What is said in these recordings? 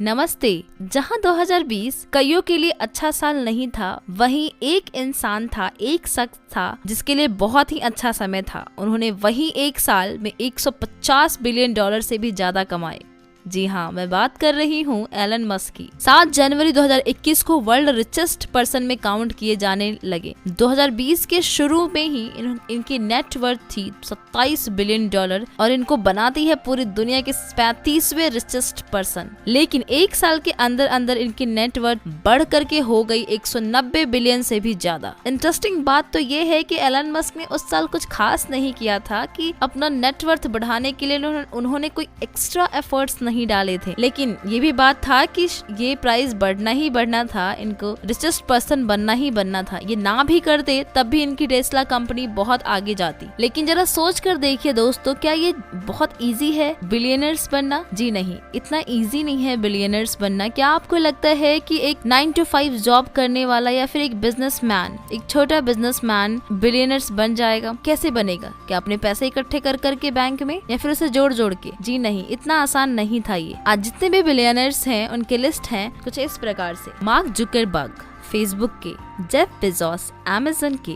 नमस्ते। जहां 2020 कईयों के लिए अच्छा साल नहीं था, वहीं एक इंसान था, एक शख्स था जिसके लिए बहुत ही अच्छा समय था। उन्होंने वही एक साल में 150 बिलियन डॉलर से भी ज्यादा कमाए। जी हाँ, मैं बात कर रही हूँ एलन मस्क की। 7 जनवरी 2021 को वर्ल्ड रिचेस्ट पर्सन में काउंट किए जाने लगे। 2020 के शुरू में ही इनकी नेटवर्थ थी 27 बिलियन डॉलर और इनको बनाती है पूरी दुनिया के 35वें रिचेस्ट पर्सन। लेकिन एक साल के अंदर अंदर इनकी नेटवर्थ बढ़ करके हो गई 190 बिलियन से भी ज्यादा। इंटरेस्टिंग बात तो ये है कि एलन मस्क ने उस साल कुछ खास नहीं किया था कि अपना नेटवर्थ बढ़ाने के लिए उन्होंने कोई एक्स्ट्रा एफर्ट्स नहीं डाले थे, लेकिन ये भी बात था कि ये प्राइस बढ़ना ही बढ़ना था, इनको रिचेस्ट पर्सन बनना ही बनना था। ये ना भी करते तब भी इनकी टेस्ला कंपनी बहुत आगे जाती। लेकिन जरा सोच कर देखिए दोस्तों, क्या ये बहुत इजी है बिलियनर्स बनना? जी नहीं, इतना इजी नहीं है बिलियनर्स बनना। क्या आपको लगता है कि एक 9 to 5 जॉब करने वाला या फिर एक बिजनेसमैन, एक छोटा बिजनेसमैन बिलियनर्स बन जाएगा? कैसे बनेगा? क्या अपने पैसे इकट्ठे कर करके बैंक में, या फिर उसे जोड़ जोड़ के? जी नहीं, इतना आसान नहीं था ये। आज जितने भी बिलियनर्स हैं उनके लिस्ट हैं कुछ इस प्रकार से: मार्क जुकरबर्ग फेसबुक के, जेफ बेजोस अमेज़न के,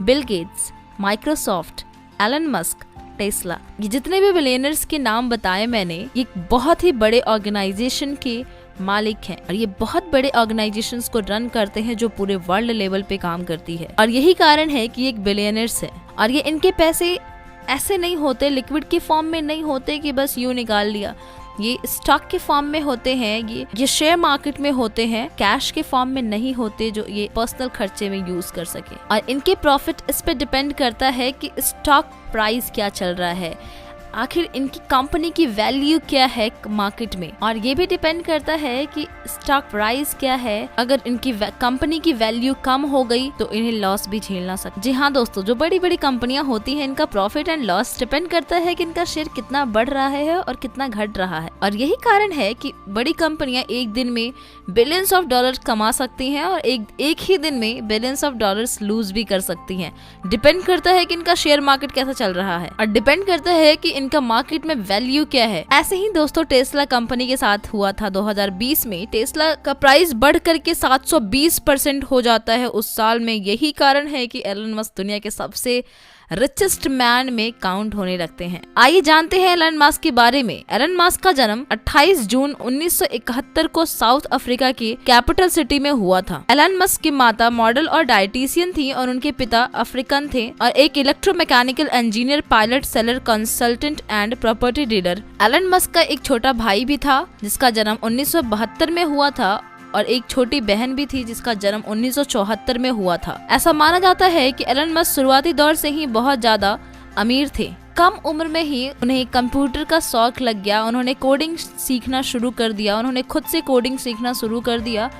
Bill Gates Microsoft, Elon Musk Tesla. ये जितने भी बिलियनर्स के नाम बताए मैंने, ये बहुत ही बड़े ऑर्गेनाइजेशन के मालिक हैं और ये बहुत बड़े ऑर्गेनाइजेशंस को रन करते हैं जो पूरे वर्ल्ड लेवल पे काम करती है। और यही कारण है कि ये एक बिलियनर्स है। और ये इनके पैसे ऐसे नहीं होते, लिक्विड के फॉर्म में नहीं होते कि बस यूं निकाल लिया। ये स्टॉक के फॉर्म में होते हैं, ये शेयर मार्केट में होते हैं, कैश के फॉर्म में नहीं होते जो ये पर्सनल खर्चे में यूज कर सके। और इनके प्रॉफिट इस पे डिपेंड करता है कि स्टॉक प्राइस क्या चल रहा है, आखिर इनकी कंपनी की वैल्यू क्या है मार्केट में, और ये भी डिपेंड करता है कि स्टॉक प्राइस क्या है। अगर इनकी कंपनी की वैल्यू कम हो गई तो इन्हें लॉस भी झेलना सकता। जी हाँ दोस्तों, जो बड़ी बड़ी कंपनियां होती हैं, इनका प्रॉफिट एंड लॉस डिपेंड करता है कि इनका शेयर कितना बढ़ रहा है और कितना घट रहा है। और यही कारण है कि बड़ी कंपनियां एक दिन में बिलियंस ऑफ डॉलर्स कमा सकती हैं और एक ही दिन में बिलियंस ऑफ डॉलर्स लूज भी कर सकती हैं। डिपेंड करता है कि इनका शेयर मार्केट कैसा चल रहा है और डिपेंड करता है कि इनका मार्केट में वैल्यू क्या है। ऐसे ही दोस्तों टेस्ला कंपनी के साथ हुआ था। 2020 में टेस्ला का प्राइस बढ़ करके 720% हो जाता है उस साल में। यही कारण है कि एलन मस्क दुनिया के सबसे रिचेस्ट मैन में काउंट होने लगते हैं। आइए जानते हैं एलन मस्क के बारे में। एलन मस्क का जन्म 28 जून 1971 को साउथ अफ्रीका की कैपिटल सिटी में हुआ था। एलन मस्क की माता मॉडल और डायटीशियन थी और उनके पिता अफ्रीकन थे और एक electromechanical engineer, pilot, sailor, consultant and property dealer. Elon Musk का एक छोटा भाई भी था जिसका जन्म 1972 में हुआ था और एक छोटी बहन भी थी जिसका जन्म 1974 में हुआ था। ऐसा माना जाता है कि एलन मस्क शुरुआती दौर से ही बहुत ज्यादा अमीर थे। कम उम्र में ही उन्हें कंप्यूटर का शौक लग गया। उन्होंने कोडिंग सीखना शुरू कर दिया। उन्होंने खुद से कोडिंग सीखना शुरू कर दिया।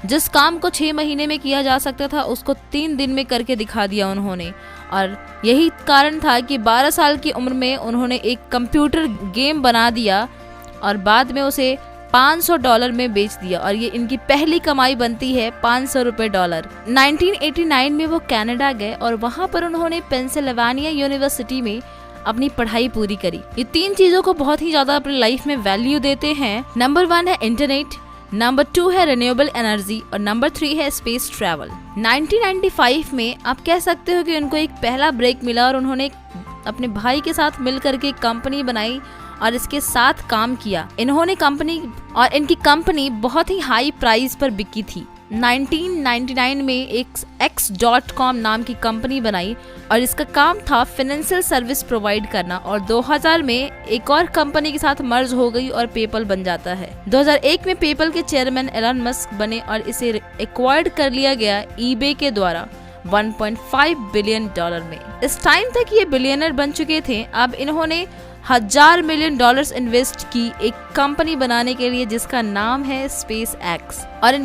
जिस काम को 6 महीने में किया जा सकता था उसको 3 दिन में करके दिखा दिया उन्होंने। और यही कारण था कि 12 साल की उम्र में उन्होंने एक कंप्यूटर गेम बना दिया और बाद में उसे $500 में बेच दिया और ये इनकी पहली कमाई बनती है $500। 1989 में वो कनाडा गए और वहाँ पर उन्होंने पेंसिल्वेनिया यूनिवर्सिटी में अपनी पढ़ाई पूरी करी। ये 3 चीजों को बहुत ही ज्यादा अपनी लाइफ में वैल्यू देते हैं। नंबर 1 है इंटरनेट, नंबर 2 है रिन्यूएबल एनर्जी और नंबर 3 है स्पेस ट्रैवल। 1995 में आप कह सकते हो कि उनको एक पहला ब्रेक मिला और उन्होंने अपने भाई के साथ मिल करके कंपनी बनाई और इसके साथ काम किया। इन्होंने इनकी कंपनी बहुत ही हाई प्राइस पर बिकी थी। 1999 में एक X.com नाम की कंपनी बनाई और इसका काम था फाइनेंशियल सर्विस प्रोवाइड करना। और 2000 में एक और कंपनी के साथ मर्ज हो गई और पेपल बन जाता है। 2001 में पेपल के चेयरमैन एलन मस्क बने और इसे एक्वायर्ड कर लिया गया ईबे के द्वारा $1.5 बिलियन में। इस टाइम तक ये बिलियनर बन चुके थे। अब इन्होंने $1000 मिलियन इन्वेस्ट की एक कंपनी बनाने के लिए जिसका नाम है स्पेस एक्स। और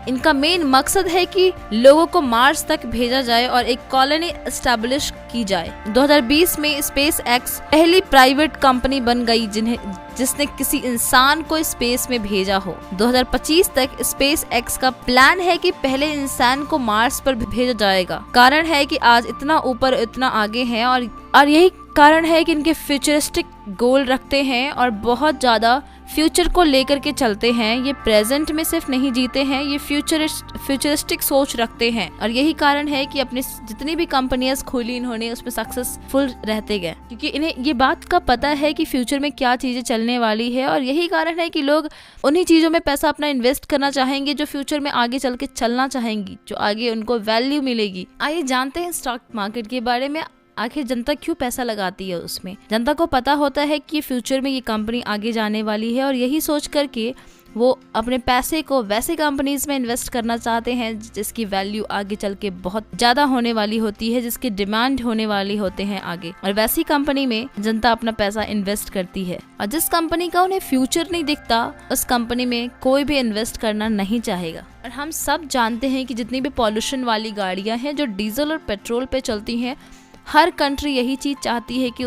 इनका मेन मकसद है कि लोगों को मार्स तक भेजा जाए और एक कॉलोनी एस्टेब्लिश की जाए। 2020 में स्पेस एक्स पहली प्राइवेट कंपनी बन गई जिसने किसी इंसान को स्पेस में भेजा हो। 2025 तक स्पेस एक्स का प्लान है कि पहले इंसान को मार्स पर भेजा जाएगा। कारण है कि आज इतना ऊपर, इतना आगे है और यही कारण है कि इनके फ्यूचरिस्टिक गोल रखते हैं और बहुत ज़्यादा फ्यूचर को लेकर के चलते हैं। ये प्रेजेंट में सिर्फ नहीं जीते हैं, ये फ्यूचरिस्टिक सोच रखते हैं और यही कारण है कि अपनी जितनी भी कंपनियां खोली इन्होंने उसमें सक्सेसफुल रहते गए, क्योंकि इन्हें ये बात का पता है कि फ्यूचर में क्या चीजें चलने वाली है और यही कारण है कि लोग उन्हीं चीजों में पैसा अपना इन्वेस्ट करना चाहेंगे जो फ्यूचर में आगे चल के चलना चाहेंगी, जो आगे उनको वैल्यू मिलेगी। आइए जानते हैं स्टॉक मार्केट के बारे में। आखिर जनता क्यों पैसा लगाती है उसमें? जनता को पता होता है कि फ्यूचर में ये कंपनी आगे जाने वाली है और यही सोच करके वो अपने पैसे को वैसे कंपनीज में इन्वेस्ट करना चाहते हैं जिसकी वैल्यू आगे चल के बहुत ज्यादा होने वाली होती है, जिसकी डिमांड होने वाली होते हैं आगे, और वैसी कंपनी में जनता अपना पैसा इन्वेस्ट करती है। और जिस कंपनी का उन्हें फ्यूचर नहीं दिखता उस कंपनी में कोई भी इन्वेस्ट करना नहीं चाहेगा। और हम सब जानते हैं कि जितनी भी पॉल्यूशन वाली गाड़ियां हैं जो डीजल और पेट्रोल पे चलती हैं, हर कंट्री यही चीज चाहती है कि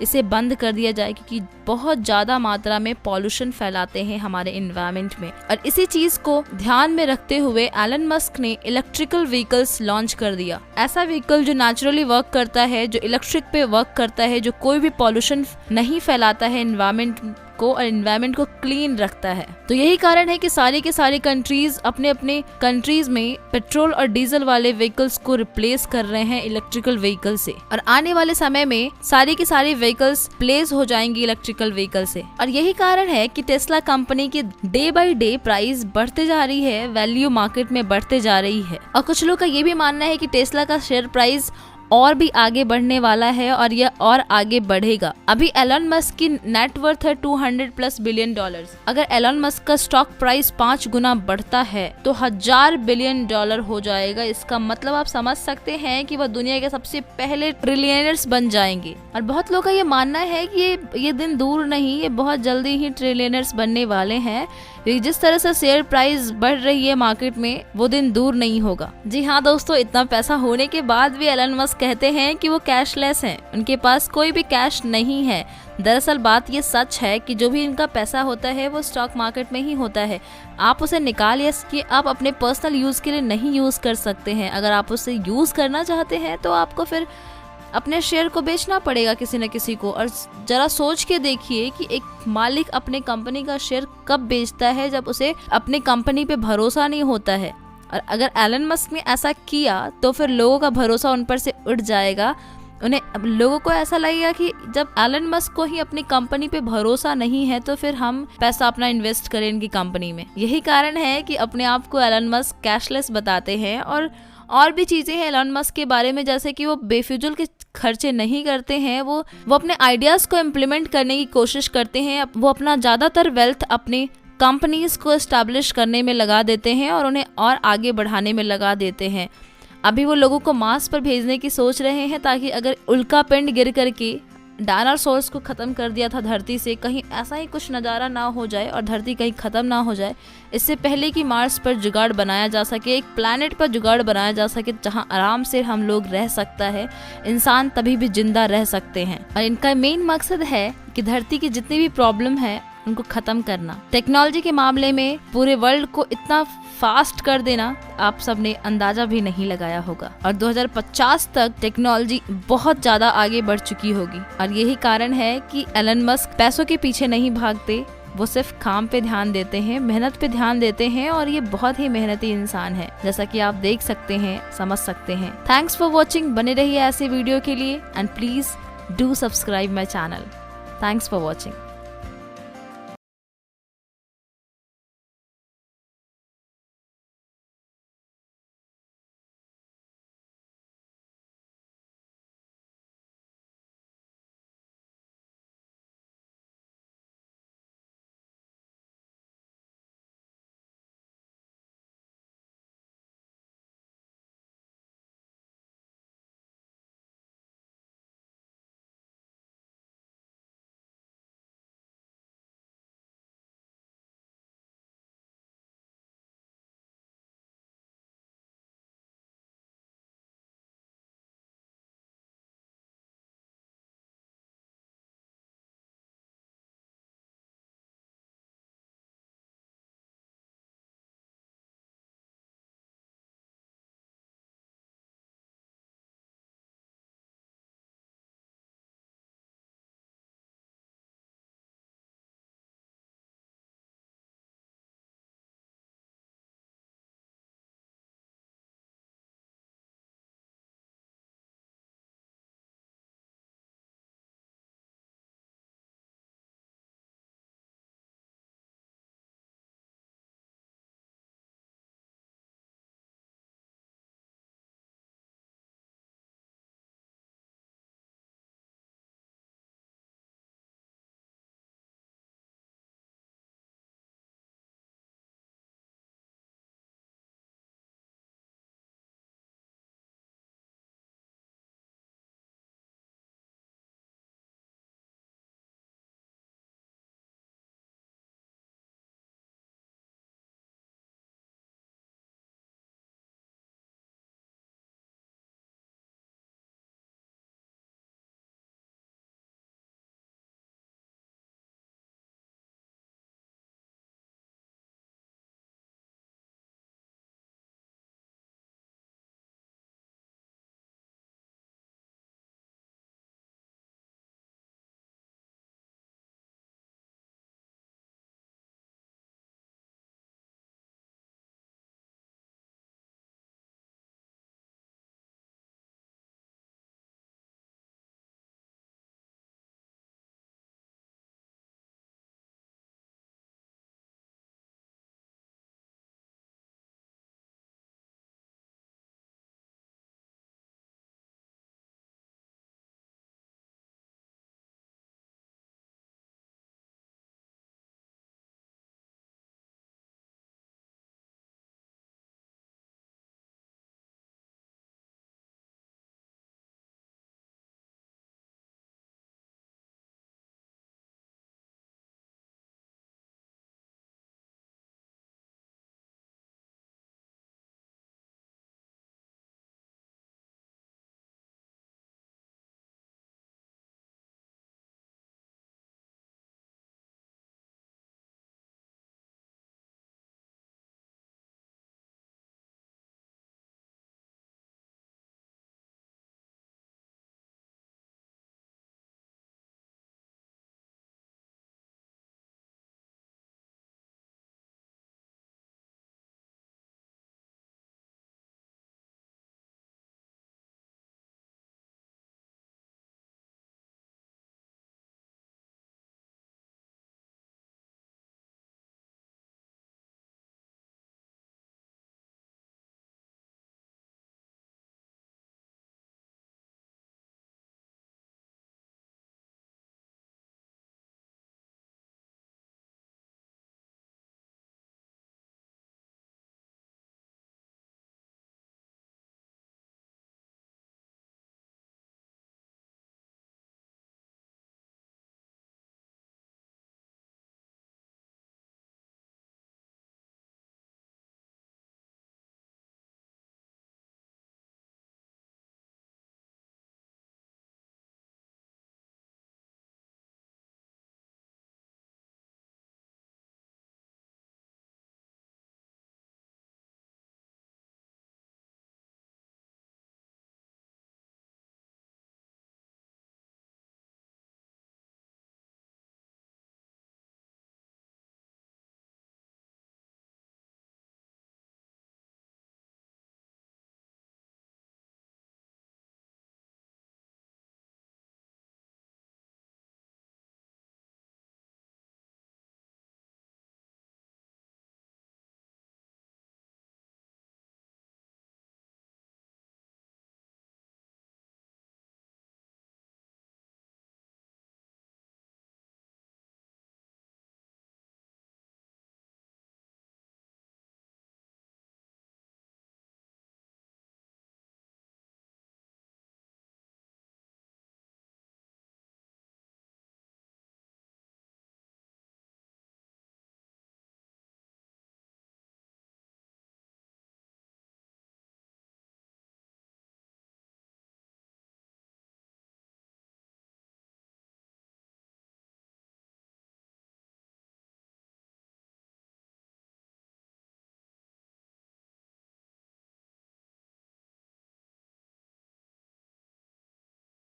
इसे बंद कर दिया जाए, क्योंकि बहुत ज्यादा मात्रा में पॉल्यूशन फैलाते हैं हमारे एनवायरनमेंट में। और इसी चीज को ध्यान में रखते हुए एलन मस्क ने इलेक्ट्रिकल व्हीकल्स लॉन्च कर दिया। ऐसा व्हीकल जो नेचुरली वर्क करता है, जो इलेक्ट्रिक पे वर्क करता है, जो कोई भी पॉल्यूशन नहीं फैलाता है एनवायरनमेंट को और एनवायरनमेंट को क्लीन रखता है। तो यही कारण है कि सारी के सारी कंट्रीज अपने अपने कंट्रीज में पेट्रोल और डीजल वाले व्हीकल्स को रिप्लेस कर रहे हैं इलेक्ट्रिकल व्हीकल से, और आने वाले समय में सारी की सारी व्हीकल्स प्लेस हो जाएंगी इलेक्ट्रिकल व्हीकल से। और यही कारण है कि टेस्ला कंपनी की डे बाय डे प्राइस बढ़ते जा रही है, वैल्यू मार्केट में बढ़ते जा रही है। और कुछ लोग का ये भी मानना है कि टेस्ला का शेयर प्राइस और भी आगे बढ़ने वाला है और यह और आगे बढ़ेगा। अभी एलन मस्क की नेटवर्थ है $200+ बिलियन। अगर एलन मस्क का स्टॉक प्राइस 5 गुना बढ़ता है तो $1000 बिलियन हो जाएगा। इसका मतलब आप समझ सकते हैं कि वह दुनिया के सबसे पहले ट्रिलियनर्स बन जाएंगे। और बहुत लोगों का ये मानना है कि ये दिन दूर नहीं, ये बहुत जल्दी ही ट्रिलियनर्स बनने वाले हैं। जिस तरह से शेयर प्राइस बढ़ रही है मार्केट में, वो दिन दूर नहीं होगा। जी हाँ दोस्तों, इतना पैसा होने के बाद भी एलन मस्क कहते हैं कि वो कैशलेस हैं, उनके पास कोई भी कैश नहीं है। दरअसल बात ये सच है कि जो भी इनका पैसा होता है वो स्टॉक मार्केट में ही होता है। आप उसे निकालिए कि आप अपने पर्सनल यूज के लिए नहीं यूज कर सकते हैं। अगर आप उसे यूज करना चाहते हैं तो आपको फिर अपने शेयर को बेचना पड़ेगा किसी न किसी को। और जरा सोच के देखिए कि एक मालिक अपने कंपनी का शेयर कब बेचता है, जब उसे अपने कंपनी पे भरोसा नहीं होता है। और अगर एलन मस्क ने ऐसा किया तो फिर लोगों का भरोसा उन पर से उठ जाएगा। उन्हें लोगों को ऐसा लगेगा कि जब एलन मस्क को ही अपनी कंपनी पे भरोसा नहीं है तो फिर हम पैसा अपना इन्वेस्ट करें इनकी कंपनी में। यही कारण है कि अपने आप को एलन मस्क कैशलेस बताते हैं। और भी चीजें हैं एलन मस्क के बारे में, जैसे कि वो बेफिजूल के खर्चे नहीं करते हैं। वो अपने आइडियाज को इम्प्लीमेंट करने की कोशिश करते हैं। वो अपना ज्यादातर वेल्थ अपने कंपनीज को एस्टैब्लिश करने में लगा देते हैं और उन्हें और आगे बढ़ाने में लगा देते हैं। अभी वो लोगों को मार्स पर भेजने की सोच रहे हैं, ताकि अगर उल्का पिंड गिर करके डायनासोर्स को खत्म कर दिया था धरती से, कहीं ऐसा ही कुछ नज़ारा ना हो जाए और धरती कहीं खत्म ना हो जाए, इससे पहले कि मार्स पर जुगाड़ बनाया जा सके, एक प्लैनेट पर जुगाड़ बनाया जा सके जहां आराम से हम लोग रह सकता है, इंसान तभी भी जिंदा रह सकते हैं। और इनका मेन मकसद है कि धरती की जितनी भी प्रॉब्लम है उनको खत्म करना। टेक्नोलॉजी के मामले में पूरे वर्ल्ड को इतना फास्ट कर देना आप सबने अंदाजा भी नहीं लगाया होगा। और 2050 तक टेक्नोलॉजी बहुत ज्यादा आगे बढ़ चुकी होगी। और यही कारण है कि एलन मस्क पैसों के पीछे नहीं भागते, वो सिर्फ काम पे ध्यान देते हैं, मेहनत पे ध्यान देते हैं। और ये बहुत ही मेहनती इंसान है, जैसा कि आप देख सकते हैं, समझ सकते हैं। Thanks for watching. बने रहिए ऐसे वीडियो के लिए and please do subscribe my channel. Thanks for watching.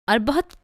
और बहुत